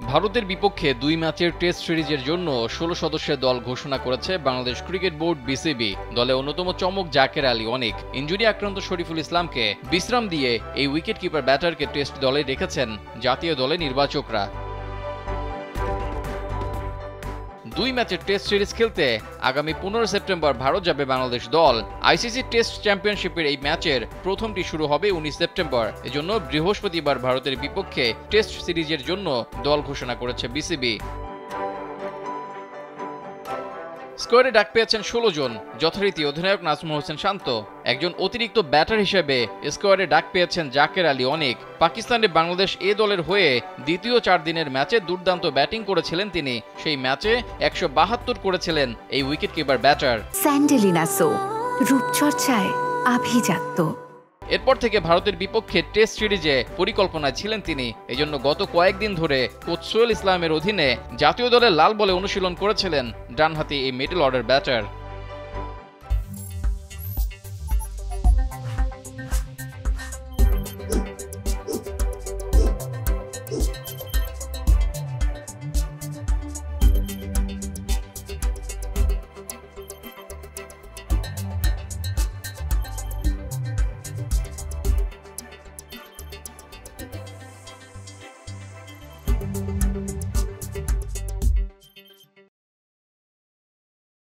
ভারতের বিপক্ষে ২ ম্যাচের টেস্ট সিরিজের জন্য ১৬ সদস্যের দল ঘোষণা করেছে বাংলাদেশ ক্রিকেট বোর্ড বিসিবি। দলে অন্যতম চমক জাকের আলী অনিক। ইনজুরি আক্রান্ত শরীফুল ইসলামকে বিশ্রাম দিয়ে এই উইকেট কিপার ব্যাটারকে টেস্ট দলে রেখেছেন জাতীয় দলে নির্বাচকরা। ২ ম্যাচের টেস্ট সিরিজ খেলতে আগামী ১৫ সেপ্টেম্বর ভারত যাবে বাংলাদেশ দল। আইসিসি টেস্ট চ্যাম্পিয়নশিপের এই ম্যাচের প্রথমটি শুরু হবে ১৯ সেপ্টেম্বর। এজন্য বৃহস্পতিবার ভারতের বিপক্ষে টেস্ট সিরিজের জন্য দল ঘোষণা করেছে বিসিবি। স্কোয়াডে ডাক পেয়েছেন ১৬ জন, যথারীতি অধিনায়ক নাজমুল হোসেন শান্ত। একজন অতিরিক্ত ব্যাটার হিসেবে স্কোয়াডে ডাক পেয়েছেন জাকের আলী অনিক। পাকিস্তানে বাংলাদেশ এ দলের হয়ে দ্বিতীয় ৪ দিনের ম্যাচে দুর্দান্ত ব্যাটিং করেছিলেন তিনি। সেই ম্যাচে ১৭২ করেছিলেন এই উইকেট কিপার ব্যাটার। স্যান্ডেলিনা সো, রূপচর্চায় আভিজাত্য। এরপর থেকে ভারতের বিপক্ষে টেস্ট সিরিজে পরিকল্পনায় ছিলেন তিনি। এজন্য গত কয়েকদিন ধরে কোচ সোহেল ইসলামের অধীনে জাতীয় দলের লাল বলে অনুশীলন করেছিলেন ডানহাতি এই মিডল অর্ডার ব্যাটার।